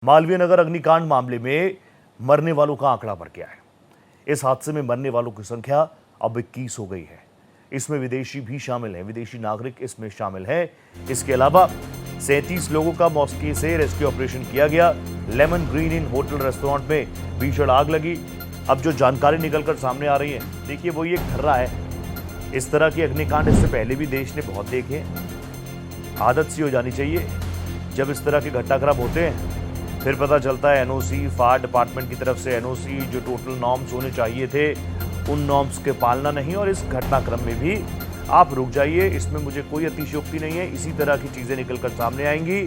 मालवीय नगर अग्निकांड मामले में मरने वालों का आंकड़ा बढ़ गया है। इस हादसे में मरने वालों की संख्या अब 21 हो गई है। इसमें विदेशी भी शामिल हैं, विदेशी नागरिक इसमें शामिल हैं। इसके अलावा 37 लोगों का मॉस्के से रेस्क्यू ऑपरेशन किया गया। Lemon green in hotel restaurant में भीषण आग लगी। अब जो जानकारी निकलकर सामने आ रही है, देखिए वो ये कर रहा है। इस तरह के अग्निकांड इससे पहले भी देश ने बहुत देखे हैं। आदत सी हो जानी चाहिए। जब इस तरह के घटनाक्रम होते हैं फिर पता चलता है एनओसी, फायर डिपार्टमेंट की तरफ से एनओसी जो टोटल नॉर्म्स होने चाहिए थे उन नॉर्म्स के पालना नहीं। और इस घटनाक्रम में भी आप रुक जाइए, इसमें मुझे कोई अतिशयोक्ति नहीं है। इसी तरह की चीजें निकलकर सामने आएंगी।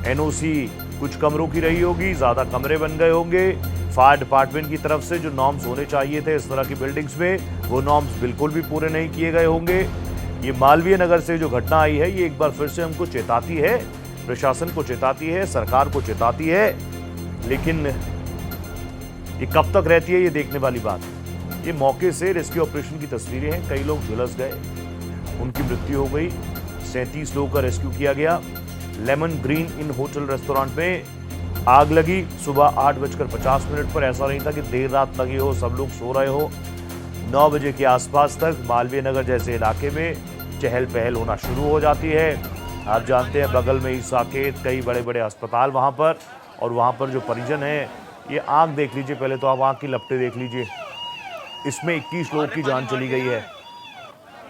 एनओसी कुछ कमरों की रही होगी, ज्यादा कमरे बन गए होंगे। फायर डिपार्टमेंट की तरफ से जो नॉर्म्स होने चाहिए थे इस तरह की बिल्डिंग्स में, वो नॉर्म्स बिल्कुल भी पूरे नहीं किए गए होंगे। ये मालवीय नगर से जो घटना आई है ये एक बार फिर से हमको चेताती है, प्रशासन को चेताती है, सरकार को चेताती है। लेकिन ये कब तक रहती है ये देखने वाली बात है। ये मौके से रेस्क्यू ऑपरेशन की तस्वीरें हैं। कई लोग झुलस गए, उनकी मृत्यु हो गई। 37 लोगों का रेस्क्यू किया गया। Lemon green in hotel restaurant में आग लगी सुबह 8:50 पर। ऐसा नहीं था कि देर रात लगी हो, सब लोग सो रहे हो। 9 बजे के आसपास तक मालवीय नगर जैसे इलाके में चहल पहल होना शुरू हो जाती है। आप जानते हैं बगल में ही साकेत, कई बड़े बड़े अस्पताल वहाँ पर, और वहाँ पर जो परिजन हैं, ये आग देख लीजिए। पहले तो आप आग की लपटें देख लीजिए। इसमें 21 लोगों की जान चली गई है।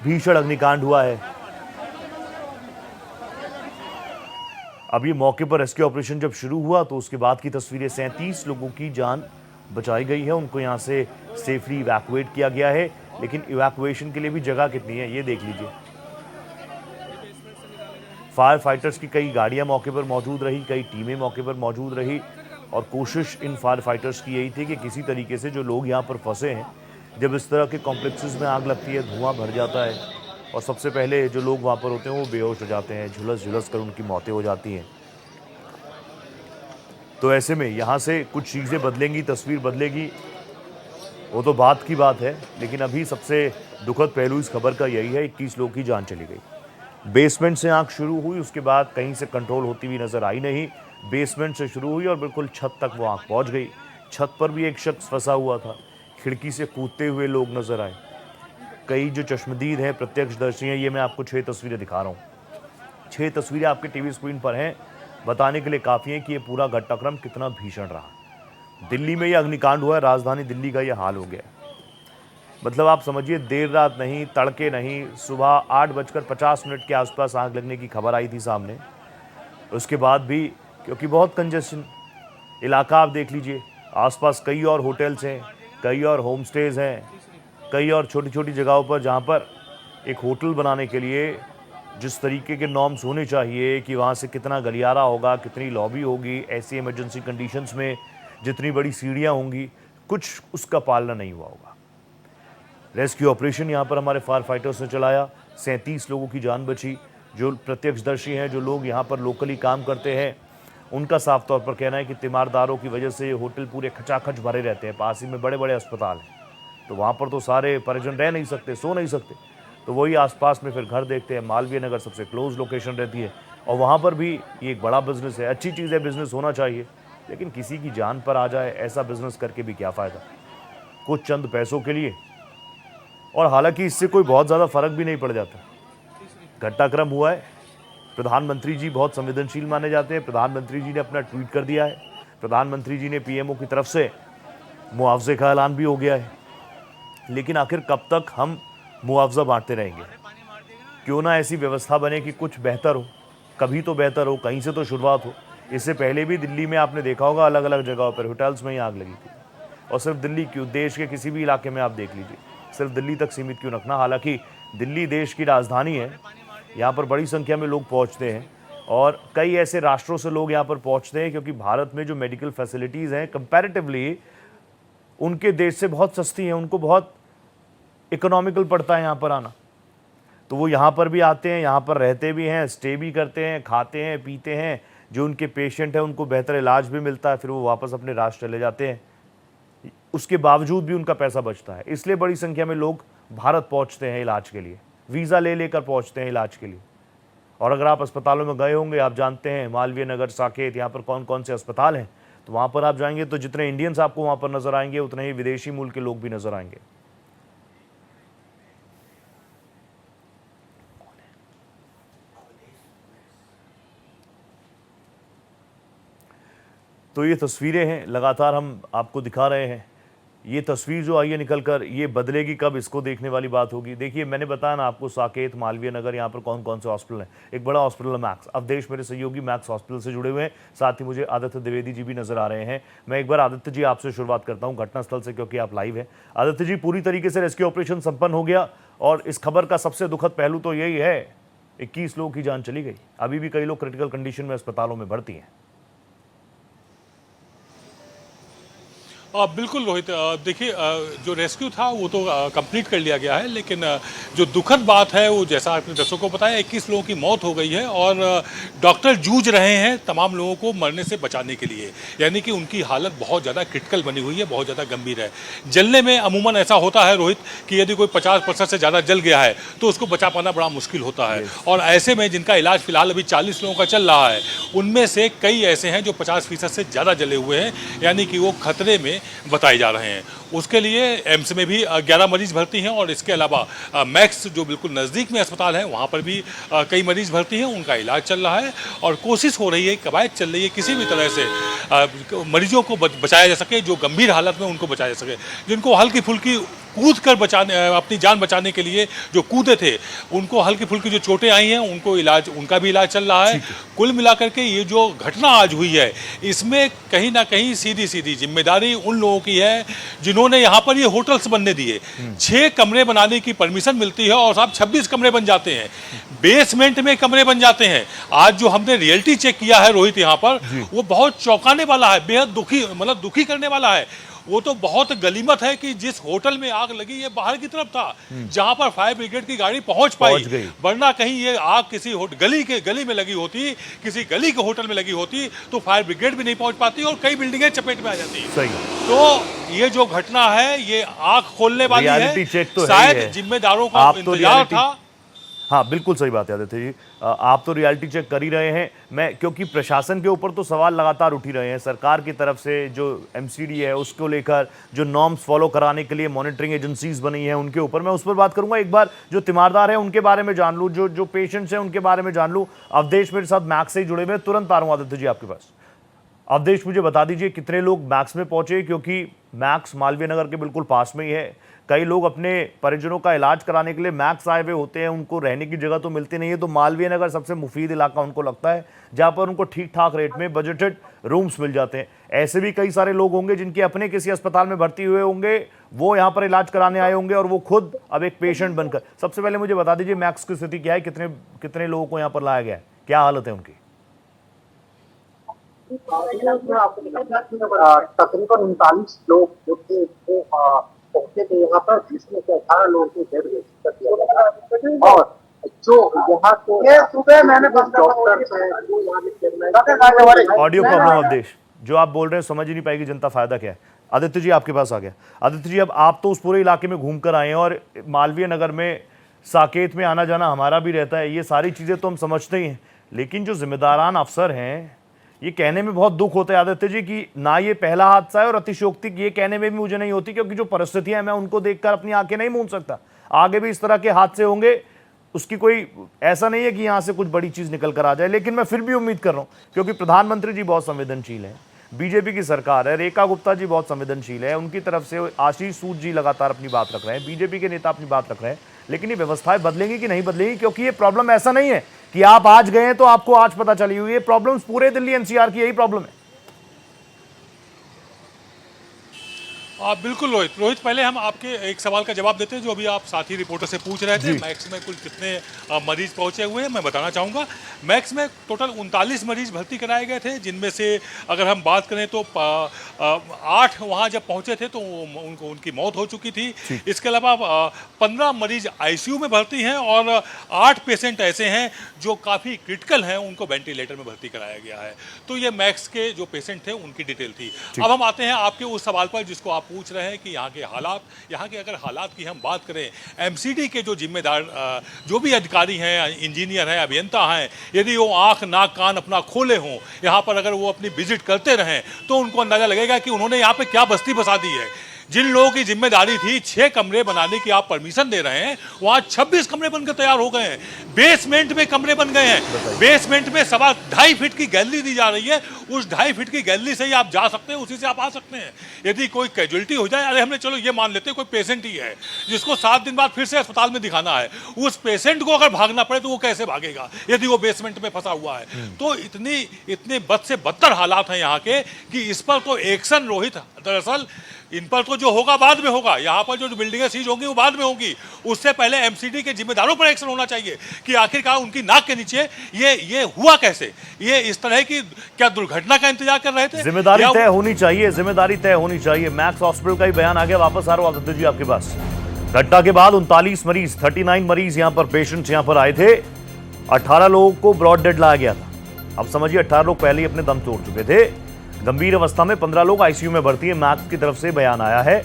भीषण अग्निकांड हुआ है। अब ये मौके पर रेस्क्यू ऑपरेशन जब शुरू हुआ तो उसके बाद की तस्वीरें, 37 लोगों की जान बचाई गई है। उनको यहाँ से सेफली इवैक्यूएट किया गया है। लेकिन इवैक्यूएशन के लिए भी जगह कितनी है ये देख लीजिए। फायर फाइटर्स की कई गाड़ियां मौके पर मौजूद रही, कई टीमें मौके पर मौजूद रही। और कोशिश इन फायर फाइटर्स की यही थी कि किसी तरीके से जो लोग यहाँ पर फंसे हैं, जब इस तरह के कॉम्प्लेक्सेस में आग लगती है, धुआं भर जाता है और सबसे पहले जो लोग वहाँ पर होते हैं वो बेहोश हो जाते हैं, झुलस झुलस कर उनकी मौतें हो जाती हैं। तो ऐसे में यहाँ से कुछ चीज़ें बदलेंगी, तस्वीर बदलेगी, वो तो बात की बात है। लेकिन अभी सबसे दुखद पहलू इस खबर का यही है, 21 लोगों की जान चली गई। बेसमेंट से आग शुरू हुई, उसके बाद कहीं से कंट्रोल होती हुई नजर आई नहीं। बेसमेंट से शुरू हुई और बिल्कुल छत तक वो आग पहुंच गई। छत पर भी एक शख्स फंसा हुआ था। खिड़की से कूदते हुए लोग नजर आए। कई जो चश्मदीद हैं, प्रत्यक्षदर्शी हैं, ये मैं आपको 6 तस्वीरें दिखा रहा हूँ। 6 तस्वीरें आपके टीवी स्क्रीन पर हैं, बताने के लिए काफ़ी है कि ये पूरा घटनाक्रम कितना भीषण रहा। दिल्ली में यह अग्निकांड हुआ है, राजधानी दिल्ली का यह हाल हो गया। मतलब आप समझिए, देर रात नहीं, तड़के नहीं, सुबह 8:50 के आसपास आग लगने की खबर आई थी सामने। उसके बाद भी, क्योंकि बहुत कंजेशन इलाका आप देख लीजिए, आसपास कई और होटल्स हैं, कई और होम स्टेज हैं, कई और छोटी छोटी जगहों पर जहां पर एक होटल बनाने के लिए जिस तरीके के नॉर्म्स होने चाहिए कि वहाँ से कितना गलियारा होगा, कितनी लॉबी होगी, ऐसी इमरजेंसी कंडीशंस में जितनी बड़ी सीढ़ियाँ होंगी, कुछ उसका पालना नहीं हुआ होगा। रेस्क्यू ऑपरेशन यहाँ पर हमारे फायर फाइटर्स ने चलाया। 37 लोगों की जान बची। जो प्रत्यक्षदर्शी हैं, जो लोग यहाँ पर लोकली काम करते हैं, उनका साफ तौर पर कहना है कि तीमारदारों की वजह से ये होटल पूरे खचाखच भरे रहते हैं। पास ही में बड़े बड़े अस्पताल हैं, तो वहाँ पर तो सारे परिजन रह नहीं सकते, सो नहीं सकते, तो वही आसपास में फिर घर देखते हैं। मालवीय नगर सबसे क्लोज लोकेशन रहती है और वहाँ पर भी ये एक बड़ा बिजनेस है। अच्छी चीज़ है, बिजनेस होना चाहिए, लेकिन किसी की जान पर आ जाए ऐसा बिजनेस करके भी क्या फ़ायदा, कुछ चंद पैसों के लिए। और हालांकि इससे कोई बहुत ज़्यादा फर्क भी नहीं पड़ जाता। घटनाक्रम हुआ है, प्रधानमंत्री जी बहुत संवेदनशील माने जाते हैं। प्रधानमंत्री जी ने अपना ट्वीट कर दिया है। प्रधानमंत्री जी ने पीएमओ की तरफ से मुआवजे का ऐलान भी हो गया है। लेकिन आखिर कब तक हम मुआवजा बांटते रहेंगे? क्यों ना ऐसी व्यवस्था बने कि कुछ बेहतर हो, कभी तो बेहतर हो, कहीं से तो शुरुआत हो। इससे पहले भी दिल्ली में आपने देखा होगा, अलग अलग जगहों पर होटल्स में ही आग लगी थी। और सिर्फ दिल्ली क्यों, देश के किसी भी इलाके में आप देख लीजिए, सिर्फ दिल्ली तक सीमित क्यों रखना। हालांकि दिल्ली देश की राजधानी है, यहाँ पर बड़ी संख्या में लोग पहुँचते हैं और कई ऐसे राष्ट्रों से लोग यहाँ पर पहुँचते हैं, क्योंकि भारत में जो मेडिकल फैसिलिटीज़ हैं कंपैरेटिवली उनके देश से बहुत सस्ती हैं, उनको बहुत इकोनॉमिकल पड़ता है यहाँ पर आना। तो वो यहाँ पर भी आते हैं, यहाँ पर रहते भी हैं, स्टे भी करते हैं, खाते हैं, पीते हैं। जो उनके पेशेंट हैं उनको बेहतर इलाज भी मिलता है, फिर वो वापस अपने राष्ट्र चले जाते हैं। उसके बावजूद भी उनका पैसा बचता है, इसलिए बड़ी संख्या में लोग भारत पहुंचते हैं इलाज के लिए, वीज़ा ले लेकर पहुंचते हैं इलाज के लिए। और अगर आप अस्पतालों में गए होंगे, आप जानते हैं मालवीय नगर, साकेत, यहाँ पर कौन कौन से अस्पताल हैं तो वहाँ पर आप जाएंगे तो जितने इंडियंस आपको वहाँ पर नज़र आएंगे उतने ही विदेशी मूल के लोग भी नज़र आएंगे। तो ये तस्वीरें हैं, लगातार हम आपको दिखा रहे हैं। ये तस्वीर जो आई है निकल कर, ये बदलेगी कब, इसको देखने वाली बात होगी। देखिए मैंने बताया ना आपको, साकेत, मालवीय नगर, यहाँ पर कौन कौन से हॉस्पिटल हैं। एक बड़ा हॉस्पिटल है मैक्स, अवधेश मेरे सहयोगी मैक्स हॉस्पिटल से जुड़े हुए हैं, साथ ही मुझे आदित्य द्विवेदी जी भी नजर आ रहे हैं। मैं एक बार आदित्य जी आपसे शुरुआत करता हूँ घटनास्थल से, क्योंकि आप लाइव हैं। आदित्य जी, पूरी तरीके से रेस्क्यू ऑपरेशन संपन्न हो गया और इस खबर का सबसे दुखद पहलू तो यही है 21 लोगों की जान चली गई। अभी भी कई लोग क्रिटिकल कंडीशन में अस्पतालों में भर्ती हैं। बिल्कुल रोहित, देखिए जो रेस्क्यू था वो तो कंप्लीट कर लिया गया है, लेकिन जो दुखद बात है वो जैसा आपने दर्शकों को बताया 21 लोगों की मौत हो गई है और डॉक्टर जूझ रहे हैं तमाम लोगों को मरने से बचाने के लिए, यानी कि उनकी हालत बहुत ज़्यादा क्रिटिकल बनी हुई है, बहुत ज़्यादा गंभीर है। जलने में अमूमन ऐसा होता है रोहित कि यदि कोई 50% से ज़्यादा जल गया है तो उसको बचा पाना बड़ा मुश्किल होता है, और ऐसे में जिनका इलाज फिलहाल अभी 40 लोगों का चल रहा है, उनमें से कई ऐसे हैं जो 50% से ज़्यादा जले हुए हैं, यानी कि वो खतरे में बताए जा रहे हैं। उसके लिए एम्स में भी 11 मरीज भर्ती हैं और इसके अलावा मैक्स जो बिल्कुल नज़दीक में अस्पताल है वहाँ पर भी कई मरीज भर्ती हैं, उनका इलाज चल रहा है और कोशिश हो रही है, कवायद चल रही है किसी भी तरह से मरीजों को बचाया जा सके, जो गंभीर हालत में उनको बचाया जा सके। जिनको हल्की फुल्की कूद कर बचाने, अपनी जान बचाने के लिए जो कूदे थे, उनको हल्की फुल्की जो चोटें आई हैं उनका भी इलाज चल रहा है। कुल मिलाकर के ये जो घटना आज हुई है, इसमें कहीं ना कहीं सीधी सीधी जिम्मेदारी उन लोगों की है जिन्होंने यहाँ पर ये होटल्स बनने दिए। 6 कमरे बनाने की परमिशन मिलती है और साहब 26 कमरे बन जाते हैं, बेसमेंट में कमरे बन जाते हैं। आज जो हमने रियलिटी चेक किया है रोहित यहाँ पर, वो बहुत चौंकाने वाला है, बेहद दुखी करने वाला है। वो तो बहुत गलीमत है कि जिस होटल में आग लगी ये बाहर की तरफ था, जहां पर फायर ब्रिगेड की गाड़ी पहुंच पाई, वरना कहीं ये आग किसी गली में लगी होती, किसी गली के होटल में लगी होती तो फायर ब्रिगेड भी नहीं पहुंच पाती और कई बिल्डिंगें चपेट में आ जाती। सही। तो ये जो घटना है ये आंख खोलने वाली है, शायद जिम्मेदारों का इंतजार था। हाँ बिल्कुल सही बात है आदित्य जी, आप तो रियलिटी चेक कर ही रहे हैं। मैं क्योंकि प्रशासन के ऊपर तो सवाल लगातार उठ ही रहे हैं, सरकार की तरफ से जो एमसीडी है उसको लेकर, जो नॉर्म्स फॉलो कराने के लिए मॉनिटरिंग एजेंसीज बनी हैं उनके ऊपर मैं उस पर बात करूंगा। एक बार जो तीमारदार है उनके बारे में जान लूँ, जो पेशेंट्स हैं उनके बारे में जान लूँ। अवधेश मेरे साथ मैक्स से ही जुड़े हुए, तुरंत आ रहा हूँ आदित्य जी आपके पास। अवधेश, मुझे बता दीजिए कितने लोग मैक्स में पहुंचे, क्योंकि मैक्स मालवीय नगर के बिल्कुल पास में ही है। कई लोग अपने परिजनों का इलाज कराने के लिए मैक्स आए हुए होते हैं, उनको रहने की जगह तो मिलती नहीं है, तो मालवीय नगर सबसे मुफीद इलाका उनको लगता है, जहां पर उनको ठीक ठाक रेट में बजटेड रूम्स मिल जाते हैं। ऐसे भी कई सारे लोग होंगे जिनके अपने किसी अस्पताल में भर्ती हुए होंगे, वो यहाँ पर इलाज कराने आए होंगे और वो खुद अब एक पेशेंट बनकर। सबसे पहले मुझे बता दीजिए मैक्स की स्थिति क्या है, कितने लोगों को यहाँ पर लाया गया है, क्या हालत है उनकी? तकरीबन 39 लोग जो थे वो पहुंचे थे यहाँ पर, जिसमें से 18 लोगों को डेड घोषित कर दिया गया और जो यहाँ के सुबह मैंने डॉक्टर्स हैं जो यहाँ के ऑडियो प्रॉब्लम अवधेश, जो आप बोल रहे हैं समझ ही नहीं पाएगी जनता, फायदा क्या है। आदित्य जी आपके पास आ गया। आदित्य जी, अब आप तो उस पूरे इलाके में घूम कर आए हैं और मालवीय नगर में, साकेत में आना जाना हमारा भी रहता है, ये सारी चीज़ें तो हम समझते ही हैं, लेकिन जो जिम्मेदारान अफसर हैं, ये कहने में बहुत दुख होता है आदित्य जी कि ना ये पहला हादसा है, और अतिशयोक्ति ये कहने में भी मुझे नहीं होती, क्योंकि जो परिस्थितियां मैं उनको देखकर अपनी आंखें नहीं मूंद सकता। आगे भी इस तरह के हादसे होंगे, उसकी कोई ऐसा नहीं है कि यहां से कुछ बड़ी चीज निकल कर आ जाए, लेकिन मैं फिर भी उम्मीद कर रहा हूं, क्योंकि प्रधानमंत्री जी बहुत संवेदनशील है, बीजेपी की सरकार है, रेखा गुप्ता जी बहुत संवेदनशील है, उनकी तरफ से आशीष सूद जी लगातार अपनी बात रख रहे हैं, बीजेपी के नेता अपनी बात रख रहे हैं, लेकिन ये व्यवस्थाएं बदलेंगी कि नहीं बदलेंगी? क्योंकि ये प्रॉब्लम ऐसा नहीं है कि आप आज गए तो आपको आज पता चली हुई, ये प्रॉब्लम्स पूरे दिल्ली एनसीआर की यही प्रॉब्लम है। बिल्कुल रोहित, पहले हम आपके एक सवाल का जवाब देते हैं जो अभी आप साथी रिपोर्टर से पूछ रहे थे। मैक्स में कुल कितने मरीज पहुंचे हुए हैं मैं बताना चाहूँगा। मैक्स में टोटल 39 मरीज भर्ती कराए गए थे, जिनमें से अगर हम बात करें तो 8 वहाँ जब पहुँचे थे तो उनकी मौत हो चुकी थी। इसके अलावा 15 मरीज आईसीयू में भर्ती हैं और 8 पेशेंट ऐसे हैं जो काफ़ी क्रिटिकल हैं, उनको वेंटिलेटर में भर्ती कराया गया है। तो ये मैक्स के जो पेशेंट थे उनकी डिटेल थी। अब हम आते हैं आपके उस सवाल पर जिसको आप पूछ रहे हैं कि यहाँ के हालात, यहाँ के अगर हालात की हम बात करें, एमसीडी के जो जिम्मेदार जो भी अधिकारी हैं, इंजीनियर हैं, अभियंता हैं, यदि वो आँख नाक कान अपना खोले हों, यहाँ पर अगर वो अपनी विजिट करते रहें तो उनको अंदाजा लगेगा कि उन्होंने यहाँ पे क्या बस्ती बसा दी है। जिन लोगों की जिम्मेदारी थी 6 कमरे बनाने की आप परमिशन दे रहे हैं, वहाँ 26 कमरे बनकर तैयार हो गए हैं। बेसमेंट में कमरे बन गए हैं। बेसमेंट में 2.5 फीट की गैलरी दी जा रही है। उस 2.5 फीट की गैलरी से ही आप जा सकते हैं, उसी से आप आ सकते हैं। यदि कोई कैजुअलिटी हो जाए, अरे हमने चलो ये मान लेते हैं कोई पेशेंट ही है जिसको 7 दिन बाद फिर से अस्पताल में दिखाना है, उस पेशेंट को अगर भागना पड़े तो वो कैसे भागेगा यदि वो बेसमेंट में फंसा हुआ है। तो इतने बद से बदतर हालात हैं यहाँ के कि इस पर तो एक्शन रोहित, दरअसल इन पर तो जो होगा बाद में होगा। यहाँ पर जो बिल्डिंगें सीज होंगी वो बाद में होंगी। उससे पहले एमसीडी के जिम्मेदारों पर एक्शन होना चाहिए कि आखिरकार उनकी नाक के नीचे ये हुआ कैसे, ये इस तरह की क्या दुर्घटना का इंतजार कर रहे थे। जिम्मेदारी तय होनी चाहिए, जिम्मेदारी तय होनी चाहिए। मैक्स हॉस्पिटल का ही बयान आ गया। वापस आ रहा हूं आदित्य जी आपके पास। घटना के बाद 39 मरीज 39 मरीज यहाँ पर पेशेंट्स यहाँ पर आए थे। 18 लोगों को ब्रॉड डेड लाया गया था। अब समझिए 18 लोग पहले ही अपने दम तोड़ चुके थे। गंभीर अवस्था में 15 लोग आईसीयू में भर्ती है। मैक्स की तरफ से बयान आया है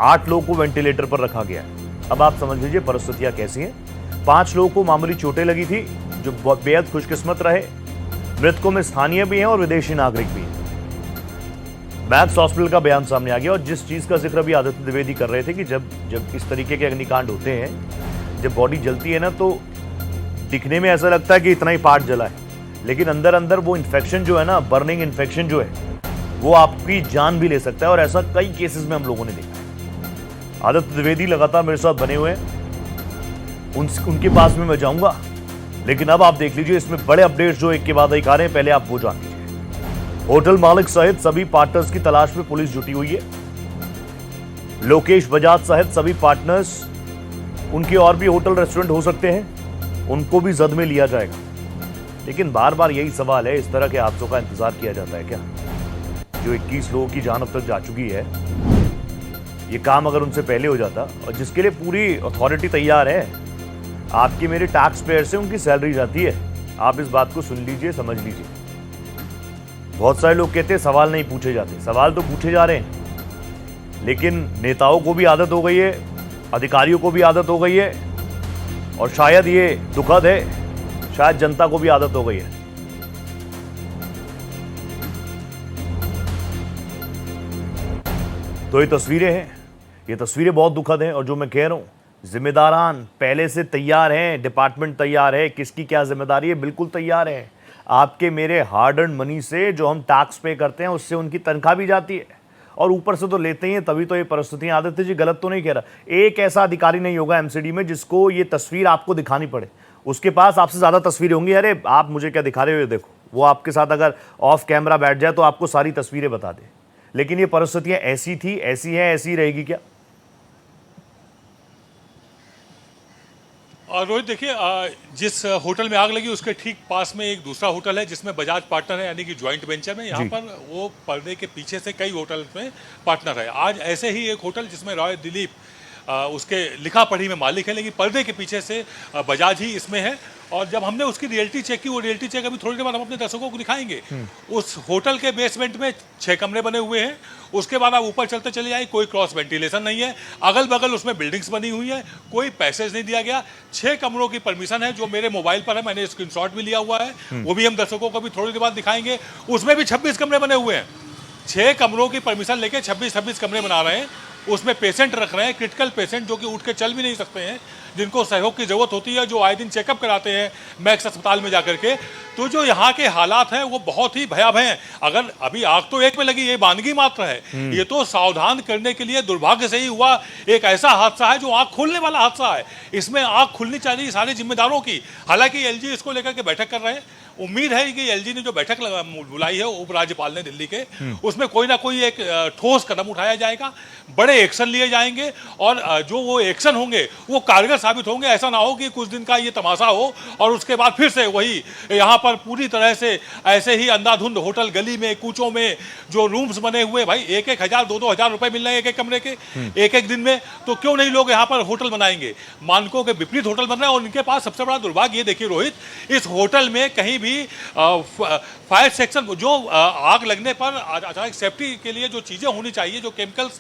8 लोगों को वेंटिलेटर पर रखा गया है। अब आप समझ लीजिए परिस्थितियां कैसी हैं। 5 लोगों को मामूली चोटें लगी थी जो बेहद खुशकिस्मत रहे। मृतकों में स्थानीय भी हैं और विदेशी नागरिक भी हैं। मैक्स हॉस्पिटल का बयान सामने आ गया। और जिस चीज का जिक्र भी आदित्य द्विवेदी कर रहे थे कि जब इस तरीके के अग्निकांड होते हैं, जब बॉडी जलती है ना, तो दिखने में ऐसा लगता है कि इतना ही पार्ट जला है, लेकिन अंदर अंदर वो इन्फेक्शन जो है ना, बर्निंग इन्फेक्शन जो है, वो आपकी जान भी ले सकता है। और ऐसा कई केसेस में हम लोगों ने देखा है। आदित्य द्विवेदी लगातार मेरे साथ बने हुए हैं, उनके पास में मैं जाऊंगा, लेकिन अब आप देख लीजिए इसमें बड़े अपडेट्स जो एक के बाद एक आ रहे हैं। पहले आप वो जान लीजिए। होटल मालिक सहित सभी पार्टनर्स की तलाश में पुलिस जुटी हुई है। लोकेश बजाज सहित सभी पार्टनर्स, उनके और भी होटल रेस्टोरेंट हो सकते हैं, उनको भी जद में लिया जाएगा। लेकिन बार बार यही सवाल है, इस तरह के हादसों का इंतजार किया जाता है क्या? जो 21 लोगों की जान अब तक जा चुकी है, ये काम अगर उनसे पहले हो जाता, और जिसके लिए पूरी अथॉरिटी तैयार है, आपके मेरे टैक्स पेयर से उनकी सैलरी जाती है। आप इस बात को सुन लीजिए, समझ लीजिए। बहुत सारे लोग कहते हैं सवाल नहीं पूछे जाते। सवाल तो पूछे जा रहे हैं, लेकिन नेताओं को भी आदत हो गई है, अधिकारियों को भी आदत हो गई है, और शायद ये दुखद है, शायद जनता को भी आदत हो गई है। तो ये तस्वीरें हैं, ये तस्वीरें बहुत दुखद हैं। और जो मैं कह रहा हूं, जिम्मेदारान पहले से तैयार हैं, डिपार्टमेंट तैयार है, किसकी क्या जिम्मेदारी है बिल्कुल तैयार है। आपके मेरे हार्ड अर्न मनी से जो हम टैक्स पे करते हैं, उससे उनकी तनख्वाह भी जाती है, और ऊपर से तो लेते ही हैं। तभी तो ये परिस्थितियां। आदित्य जी गलत तो नहीं कह रहा। एक ऐसा अधिकारी नहीं होगा एमसीडी में जिसको ये तस्वीर आपको दिखानी पड़े। उसके पास आपसे ज्यादा तस्वीरें होंगी। अरे आप मुझे क्या दिखा रहे हो, देखो। वो आपके साथ अगर ऑफ कैमरा बैठ जाए तो आपको सारी तस्वीरें बता दे। लेकिन ये परिस्थितियां ऐसी थी, ऐसी हैं, ऐसी रहेगी क्या? और रोहित देखिए, जिस होटल में आग लगी उसके ठीक पास में एक दूसरा होटल है जिसमें बजाज पार्टनर है, यानी कि ज्वाइंट वेंचर में। यहाँ पर वो पर्दे के पीछे से कई होटल में पार्टनर है। आज ऐसे ही एक होटल जिसमें रॉय दिलीप उसके लिखा पढ़ी में मालिक है, लेकिन पर्दे के पीछे से बजाज ही इसमें है। और जब हमने उसकी रियलिटी चेक की, वो रियलिटी चेक अभी थोड़ी देर बाद हम अपने दर्शकों को दिखाएंगे। उस होटल के बेसमेंट में 6 कमरे बने हुए हैं। उसके बाद आप ऊपर चलते चले जाए, कोई क्रॉस वेंटिलेशन नहीं है। अगल बगल उसमें बिल्डिंग्स बनी हुई है, कोई पैसेज नहीं दिया गया। 6 कमरों की परमिशन है जो मेरे मोबाइल पर है, मैंने स्क्रीनशॉट भी लिया हुआ है, वो भी हम दर्शकों को भी थोड़ी देर बाद दिखाएंगे। उसमें भी 26 कमरे बने हुए हैं। 6 कमरों की परमिशन लेके 26 कमरे बना रहे हैं। उसमें पेशेंट रख रहे हैं, क्रिटिकल पेशेंट जो कि उठ के चल भी नहीं सकते हैं, जिनको सहयोग की जरूरत होती है, जो आए दिन चेकअप कराते हैं मैक्स अस्पताल में जाकर के। तो जो यहाँ के हालात हैं वो बहुत ही भयावह हैं। अगर अभी आग तो एक में लगी, ये वानगी मात्र है। ये तो सावधान करने के लिए दुर्भाग्य से ही हुआ एक ऐसा हादसा है जो आग खोलने वाला हादसा है। इसमें आग खुलनी चाहिए सारे जिम्मेदारों की। हालांकि एलजी इसको लेकर के बैठक कर रहे हैं, उम्मीद है कि एलजी ने जो बैठक बुलाई है उपराज्यपाल ने दिल्ली के, उसमें कोई ना कोई एक ठोस कदम उठाया जाएगा, बड़े एक्शन लिए जाएंगे और जो वो एक्शन होंगे वो कारगर साबित होंगे। ऐसा ना हो कि कुछ दिन का ये तमाशा हो और उसके बाद फिर से वही यहाँ पर पूरी तरह से ऐसे ही अंधाधुंध होटल गली में कूचों में जो रूम्स बने हुए, भाई 1,000 2,000 रुपए मिल रहे हैं एक एक कमरे के एक दिन में, तो क्यों नहीं लोग यहाँ पर होटल बनाएंगे। मानकों के विपरीत होटल बन रहे हैं और इनके पास सबसे बड़ा दुर्भाग्य ये देखिए रोहित, इस होटल में कहीं भी फायर सेक्शन जो आग लगने पर अचानक सेफ्टी के लिए जो चीजें होनी चाहिए, जो केमिकल्स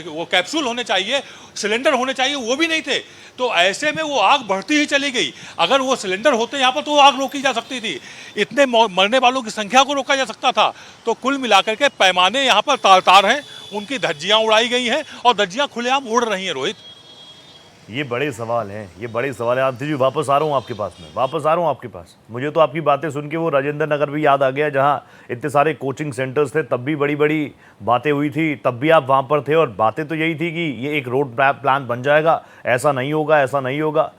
वो कैप्सूल होने चाहिए, सिलेंडर होने चाहिए, वो भी नहीं थे। तो ऐसे में वो आग बढ़ती ही चली गई। अगर वो सिलेंडर होते यहाँ पर तो आग रोकी जा सकती थी, इतने मरने वालों की संख्या को रोका जा सकता था। तो कुल मिलाकर के पैमाने यहाँ पर तार तार हैं, उनकी धज्जियां उड़ाई गई हैं और धज्जियां खुलेआम उड़ रही हैं रोहित। ये बड़े सवाल हैं, ये बड़े सवाल हैं। आदित्य जी वापस आ रहा हूँ आपके पास में, वापस आ रहा हूँ आपके पास। मुझे तो आपकी बातें सुन के वो राजेंद्र नगर भी याद आ गया, जहाँ इतने सारे कोचिंग सेंटर्स थे, तब भी बड़ी बड़ी बातें हुई थी, तब भी आप वहाँ पर थे और बातें तो यही थी कि ये एक रोड प्लान बन जाएगा, ऐसा नहीं होगा, ऐसा नहीं होगा।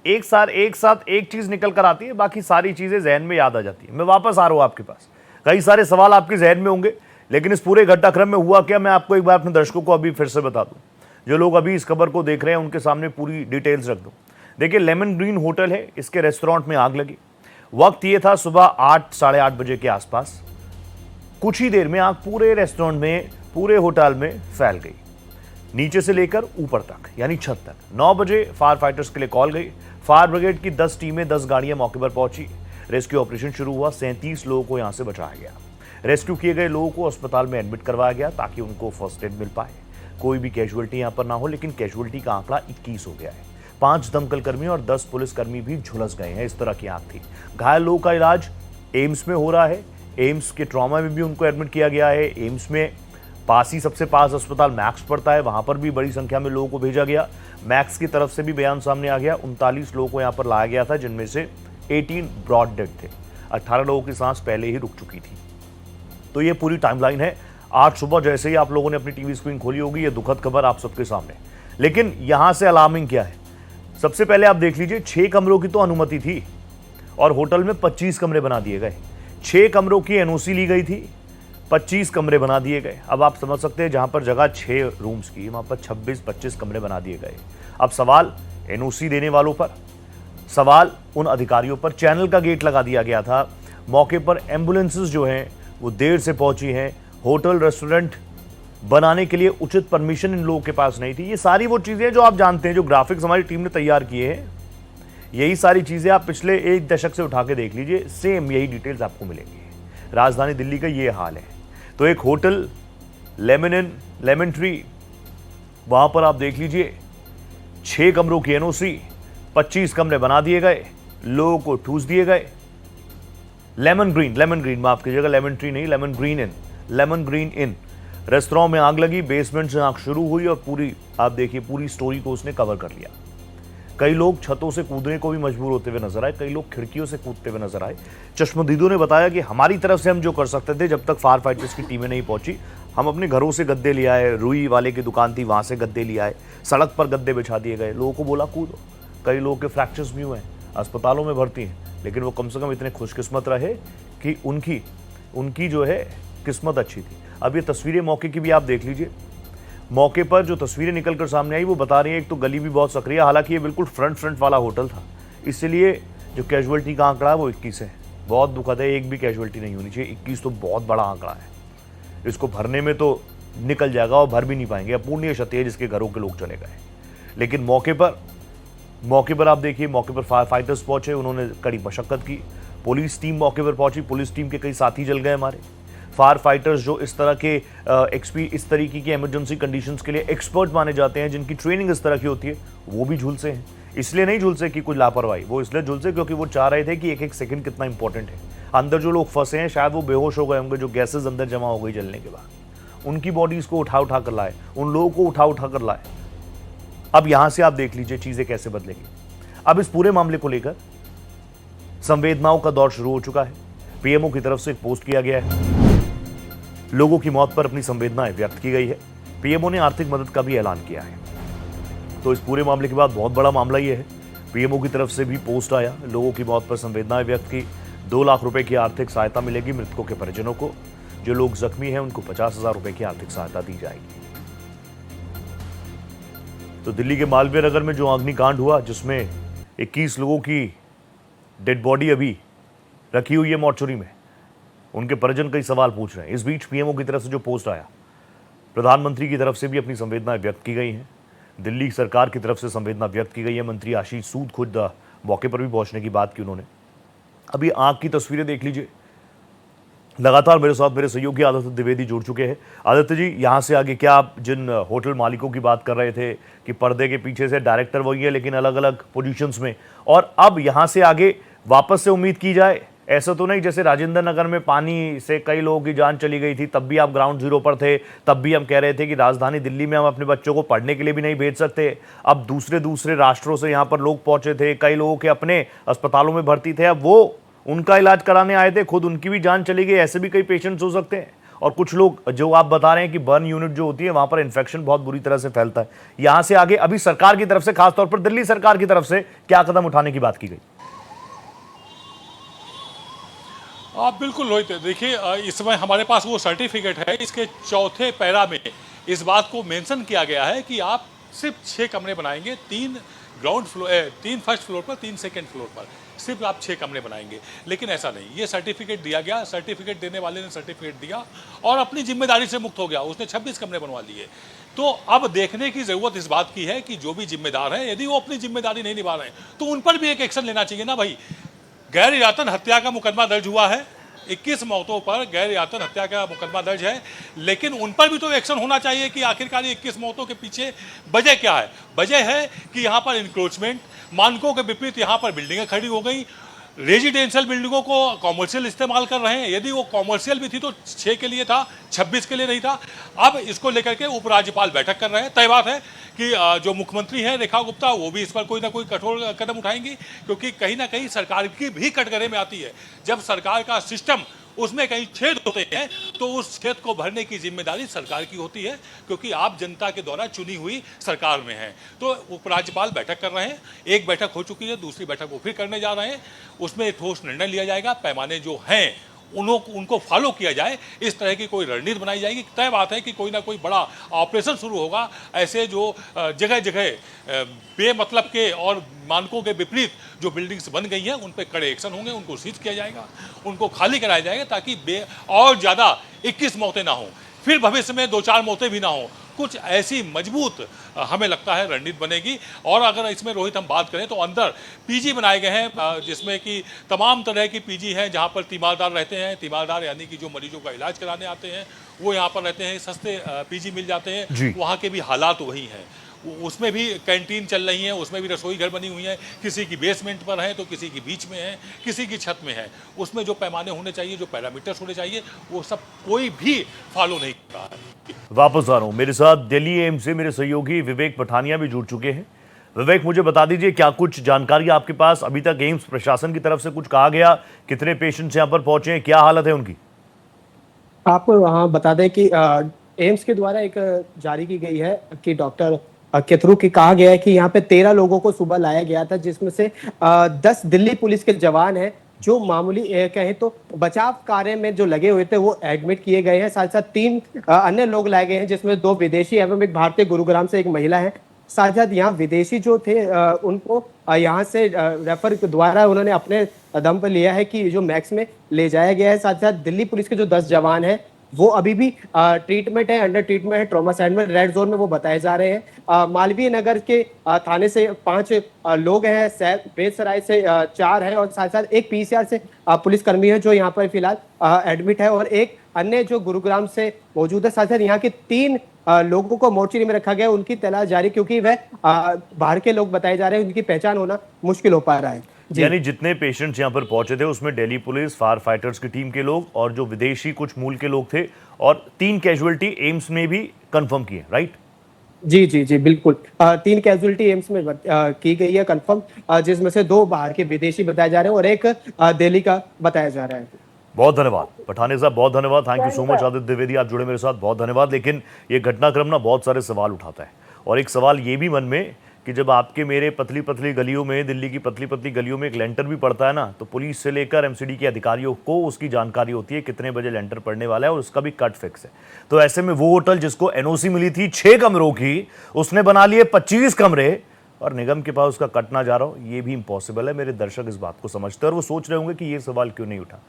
एक साथ एक चीज़ निकल कर आती है, बाकी सारी चीज़ें जहन में याद आ जाती है। मैं वापस आ रहा हूँ आपके पास, कई सारे सवाल आपके जहन में होंगे, लेकिन इस पूरे घटनाक्रम में हुआ क्या, मैं आपको एक बार अपने दर्शकों को अभी फिर से बता दूँ, जो लोग अभी इस खबर को देख रहे हैं उनके सामने पूरी डिटेल्स रख दूं। देखिए, लेमन ग्रीन होटल है, इसके रेस्टोरेंट में आग लगी। वक्त ये था सुबह 8 साढ़े 8 बजे के आसपास। कुछ ही देर में आग पूरे रेस्टोरेंट में, पूरे होटल में फैल गई, नीचे से लेकर ऊपर तक, यानी छत तक। 9 बजे फायर फाइटर्स के लिए कॉल गई। फायर ब्रिगेड की 10 टीमें, 10 गाड़ियां मौके पर पहुंची। रेस्क्यू ऑपरेशन शुरू हुआ। 37 लोगों को यहां से बचाया गया। रेस्क्यू किए गए लोगों को अस्पताल में एडमिट करवाया गया ताकि उनको फर्स्ट एड मिल पाए। कोई भी कैजुअल्टी यहां पर ना हो, लेकिन कैजुअल्टी का आंकड़ा 21 हो गया है। 5 दमकल कर्मी और 10 पुलिसकर्मी भी झुलस गए हैं। इस तरह की आग थी। घायल लोगों का इलाज एम्स में हो रहा है। एम्स के ट्रॉमा में भी उनको एडमिट किया गया है। एम्स में पास ही सबसे पास अस्पताल मैक्स पड़ता है, वहां पर भी बड़ी संख्या में लोगों को भेजा गया। मैक्स की तरफ से भी बयान सामने आ गया। 39 लोगों को यहां पर लाया गया था, जिनमें से 18 ब्रॉड डेड थे। 18 लोगों की सांस पहले ही रुक चुकी थी। तो ये पूरी टाइमलाइन है। आज सुबह जैसे ही आप लोगों ने अपनी टीवी स्क्रीन खोली होगी, ये दुखद खबर आप सबके सामने। लेकिन यहां से अलार्मिंग क्या है, सबसे पहले आप देख लीजिए, 6 कमरों की तो अनुमति थी और होटल में 25 कमरे बना दिए गए। 6 कमरों की एनओसी ली गई थी, 25 कमरे बना दिए गए। अब आप समझ सकते हैं, जहां पर जगह 6 रूम्स की, वहां पर 26-25 कमरे बना दिए गए। अब सवाल एनओसी देने वालों पर, सवाल उन अधिकारियों पर। चैनल का गेट लगा दिया गया था। मौके पर एम्बुलेंसेज जो हैं वो देर से पहुंची हैं। होटल रेस्टोरेंट बनाने के लिए उचित परमिशन इन लोगों के पास नहीं थी। ये सारी वो चीज़ें जो आप जानते हैं, जो ग्राफिक्स हमारी टीम ने तैयार किए हैं, यही सारी चीज़ें आप पिछले 1 दशक से उठा के देख लीजिए, सेम यही डिटेल्स आपको मिलेंगी। राजधानी दिल्ली का ये हाल है। तो एक होटल लेमन ट्री, वहाँ पर आप देख लीजिए, 6 कमरों की एनओसी, 25 कमरे बना दिए गए, लोगों को ठूस दिए गए। लेमन ग्रीन माफ कीजिएगा, लेमन ट्री नहीं, लेमन ग्रीन इन रेस्तरां में आग लगी। बेसमेंट से आग शुरू हुई और पूरी, आप देखिए, पूरी स्टोरी को उसने कवर कर लिया। कई लोग छतों से कूदने को भी मजबूर होते हुए नजर आए, कई लोग खिड़कियों से कूदते हुए नजर आए। चश्मदीदों ने बताया कि हमारी तरफ से हम जो कर सकते थे, जब तक फायर फाइटर्स की टीमें नहीं पहुंची, हम अपने घरों से गद्दे ले आए। रुई वाले की दुकान थी, वहां से गद्दे ले आए, सड़क पर गद्दे बिछा दिए गए, लोगों को बोला कूदो। कई लोगों के फ्रैक्चर्स भी हुए हैं, अस्पतालों में भर्ती हैं, लेकिन वो कम से कम इतने खुशकिस्मत रहे कि उनकी जो है किस्मत अच्छी थी। अब ये तस्वीरें मौके की भी आप देख लीजिए। मौके पर जो तस्वीरें निकलकर सामने आई वो बता रही है, एक तो गली भी बहुत सक्रिय, हालांकि ये बिल्कुल फ्रंट वाला होटल था, इसलिए जो कैजुअल्टी का आंकड़ा है वो 21 है। बहुत दुखद है, एक भी कैजुअल्टी नहीं होनी चाहिए। 21 तो बहुत बड़ा आंकड़ा है, इसको भरने में तो निकल जाएगा और भर भी नहीं पाएंगे। अपूर्णीय क्षति है जिसके घरों के लोग चले गए। लेकिन मौके पर आप देखिए, मौके पर फायर फाइटर्स पहुंचे, उन्होंने कड़ी मशक्कत की। पुलिस टीम मौके पर पहुंची, पुलिस टीम के कई साथी जल गए हमारे। फायर फाइटर्स जो इस तरह के इस तरीके की इमरजेंसी कंडीशंस के लिए एक्सपर्ट माने जाते हैं, जिनकी ट्रेनिंग इस तरह की होती है, वो भी झुलसे हैं। इसलिए नहीं झुलसे कि कुछ लापरवाही, वो इसलिए झुलसे क्योंकि वो चाह रहे थे कि एक एक सेकंड कितना इंपॉर्टेंट है। अंदर जो लोग फंसे हैं, शायद वो बेहोश हो गए होंगे, जो गैसेज अंदर जमा हो गई जलने के बाद, उनकी बॉडीज को उठा कर लाए, उन लोगों को उठा कर लाए। अब यहां से आप देख लीजिए चीजें कैसे बदलेंगी। अब इस पूरे मामले को लेकर संवेदनाओं का दौर शुरू हो चुका है। पीएमओ की तरफ से एक पोस्ट किया गया है, लोगों की मौत पर अपनी संवेदनाएं व्यक्त की गई है। पीएमओ ने आर्थिक मदद का भी ऐलान किया है। तो इस पूरे मामले के बाद बहुत बड़ा मामला यह है, पीएमओ की तरफ से भी पोस्ट आया, लोगों की मौत पर संवेदनाएं व्यक्त की। 2 लाख रुपए की आर्थिक सहायता मिलेगी मृतकों के परिजनों को। जो लोग जख्मी हैं उनको 50,000 रुपए की आर्थिक सहायता दी जाएगी। तो दिल्ली के मालवीय नगर में जो अग्निकांड हुआ, जिसमें 21 लोगों की डेड बॉडी अभी रखी हुई है मॉर्चरी में, उनके परिजन कई सवाल पूछ रहे हैं। इस बीच पीएमओ की तरफ से जो पोस्ट आया, प्रधानमंत्री की तरफ से भी अपनी संवेदनाएं व्यक्त की गई हैं। दिल्ली सरकार की तरफ से संवेदना व्यक्त की गई है। मंत्री आशीष सूद खुद मौके पर भी पहुंचने की बात की उन्होंने। अभी आग की तस्वीरें देख लीजिए। लगातार मेरे साथ मेरे सहयोगी आदित्य द्विवेदी जुड़ चुके हैं। आदित्य जी, यहाँ से आगे क्या आप जिन होटल मालिकों की बात कर रहे थे कि पर्दे के पीछे से डायरेक्टर वही है लेकिन अलग अलग पोजीशंस में, और अब यहाँ से आगे वापस से उम्मीद की जाए, ऐसा तो नहीं जैसे राजेंद्र नगर में पानी से कई लोगों की जान चली गई थी, तब भी आप ग्राउंड जीरो पर थे, तब भी हम कह रहे थे कि राजधानी दिल्ली में हम अपने बच्चों को पढ़ने के लिए भी नहीं भेज सकते। अब दूसरे राष्ट्रों से यहाँ पर लोग पहुंचे थे, कई लोगों के अपने अस्पतालों में भर्ती थे, अब वो उनका इलाज कराने आए थे, खुद उनकी भी जान चली गई। ऐसे भी कई पेशेंट्स हो सकते हैं। और कुछ लोग जो आप बता रहे हैं कि बर्न यूनिट जो होती है वहां पर इन्फेक्शन बहुत बुरी तरह से फैलता है। यहां से आगे अभी सरकार की तरफ से, खासतौर पर दिल्ली सरकार की तरफ से क्या कदम उठाने की बात की गई? आप बिल्कुल रोहित, देखिए इस समय हमारे पास वो सर्टिफिकेट है, इसके चौथे पैरा में इस बात को मेंशन किया गया है कि आप सिर्फ 6 कमरे बनाएंगे, 3 ग्राउंड फ्लोर, 3 फर्स्ट फ्लोर पर, 3 सेकंड फ्लोर पर, सिर्फ आप 6 कमरे बनाएंगे। लेकिन ऐसा नहीं, ये सर्टिफिकेट दिया गया, सर्टिफिकेट देने वाले ने सर्टिफिकेट दिया और अपनी जिम्मेदारी से मुक्त हो गया, उसने 26 कमरे बनवा लिए। तो अब देखने की जरूरत इस बात की है कि जो भी जिम्मेदार हैं, यदि वो अपनी जिम्मेदारी नहीं निभा रहे हैं तो उन पर भी एक एक्शन लेना चाहिए ना भाई। गैर यातन हत्या का मुकदमा दर्ज हुआ है, 21 मौतों पर गैर यातन हत्या का मुकदमा दर्ज है, लेकिन उन पर भी तो एक्शन होना चाहिए कि आखिरकार 21 मौतों के पीछे वजह क्या है। वजह है कि यहाँ पर इंक्रोचमेंट, मानकों के विपरीत यहाँ पर बिल्डिंगें खड़ी हो गई, रेजिडेंशियल बिल्डिंगों को कॉमर्शियल इस्तेमाल कर रहे हैं। यदि वो कॉमर्शियल भी थी तो 6 के लिए था, 26 के लिए नहीं था। अब इसको लेकर के उपराज्यपाल बैठक कर रहे हैं। तय बात है कि जो मुख्यमंत्री हैं रेखा गुप्ता, वो भी इस पर कोई ना कोई कठोर कदम उठाएंगी, क्योंकि कहीं ना कहीं सरकार की भी कटघरे में आती है। जब सरकार का सिस्टम उसमें कहीं छेद होते हैं तो उस छेद को भरने की जिम्मेदारी सरकार की होती है, क्योंकि आप जनता के द्वारा चुनी हुई सरकार में हैं। तो उपराज्यपाल बैठक कर रहे हैं, एक बैठक हो चुकी है, दूसरी बैठक वो फिर करने जा रहे हैं। उसमें ठोस निर्णय लिया जाएगा, पैमाने जो हैं उनको फॉलो किया जाए, इस तरह की कोई रणनीति बनाई जाएगी। तय बात है कि कोई ना कोई बड़ा ऑपरेशन शुरू होगा। ऐसे जो जगह जगह बेमतलब के और मानकों के विपरीत जो बिल्डिंग्स बन गई हैं उन पर कड़े एक्शन होंगे, उनको सीज किया जाएगा, उनको खाली कराया जाएगा, ताकि और ज़्यादा 21 मौतें ना हों, फिर भविष्य में 2-4 मौतें भी ना हों। कुछ ऐसी मजबूत हमें लगता है रणनीति बनेगी। और अगर इसमें रोहित हम बात करें तो अंदर पीजी बनाए गए हैं, जिसमें कि तमाम तरह की पीजी हैं, जहां पर तीमारदार रहते हैं। तीमारदार यानी कि जो मरीजों का इलाज कराने आते हैं वो यहाँ पर रहते हैं, सस्ते पीजी मिल जाते हैं। वहाँ के भी हालात वही हैं, उसमें भी कैंटीन चल रही है, उसमें भी रसोई घर बनी हुई है, किसी की बेसमेंट पर है तो किसी की बीच में है, किसी की छत में है। उसमें जो पैमाने होने चाहिए, जो पैरामीटर्स होने चाहिए, वो सब कोई भी फॉलो नहीं कर रहा है। वापस आ रहा हूं, मेरे साथ दिल्ली एम्स से मेरे सहयोगी विवेक पठानिया भी जुड़ चुके हैं। विवेक, मुझे बता दीजिए, क्या कुछ जानकारी आपके पास अभी तक एम्स प्रशासन की तरफ से कुछ कहा गया? कितने पेशेंट्स यहाँ पर पहुंचे हैं, क्या हालत है उनकी? आपको हाँ बता दें कि एम्स के द्वारा एक जारी की गई है कि डॉक्टर के थ्रू की कहा गया है कि यहाँ पे 13 लोगों को सुबह लाया गया था, जिसमें से 10 दिल्ली पुलिस के जवान हैं जो मामूली कहें तो बचाव कार्य में जो लगे हुए थे वो एडमिट किए गए हैं। साथ साथ 3 अन्य लोग लाए गए हैं, जिसमें 2 विदेशी एवं एक भारतीय, गुरुग्राम से एक महिला है। साथ साथ यहाँ विदेशी जो थे उनको यहाँ से रेफर द्वारा उन्होंने अपने दम पर लिया है कि जो मैक्स में ले जाया गया है। साथ साथ दिल्ली पुलिस के जो 10 जवान हैं वो अभी भी ट्रीटमेंट है, अंडर ट्रीटमेंट है, ट्रॉमा साइड में, रेड जोन में वो बताए जा रहे हैं। मालवीय नगर के थाने से 5 लोग हैं, बेतसराय से 4 हैं और साथ साथ एक पीसीआर से पुलिस कर्मी है जो यहाँ पर फिलहाल एडमिट है, और एक अन्य जो गुरुग्राम से मौजूद है। साथ साथ यहाँ के 3 लोगों को मोर्चरी में रखा गया, उनकी तलाश जारी, क्योंकि वह बाहर के लोग बताए जा रहे हैं, उनकी पहचान होना मुश्किल हो पा रहा है। यानी जितने पेशेंट्स यहाँ पर पहुंचे थे उसमें दिल्ली पुलिस, फायर फाइटर्स की टीम के लोग और जो विदेशी कुछ मूल के लोग थे, और 3 कैजुअलिटी एम्स में भी कंफर्म की है, राइट? जी जी जी बिल्कुल, 3 कैजुअलिटी एम्स में की गई है कंफर्म, जिसमें से 2 बाहर के विदेशी बताए जा रहे हैं और एक दिल्ली का बताया जा रहा है। बहुत धन्यवाद पठाने साहब, बहुत धन्यवाद। Thank you so much Aditya Dwivedi, आप जुड़े मेरे साथ, बहुत धन्यवाद। लेकिन ये घटनाक्रम ना बहुत सारे सवाल उठाता है, और एक सवाल ये भी मन में कि जब आपके मेरे पतली पतली गलियों में, दिल्ली की पतली पतली गलियों में एक लेंटर भी पड़ता है ना, तो पुलिस से लेकर एमसीडी के अधिकारियों को उसकी जानकारी होती है कितने बजे लेंटर पड़ने वाला है और उसका भी कट फिक्स है। तो ऐसे में वो होटल जिसको एनओसी मिली थी 6 कमरों की, उसने बना लिए 25 कमरे और निगम के पास उसका कट ना जा रहा हो, ये भी इम्पॉसिबल है। मेरे दर्शक इस बात को समझते हैं और वो सोच रहे होंगे कि ये सवाल क्यों नहीं उठा।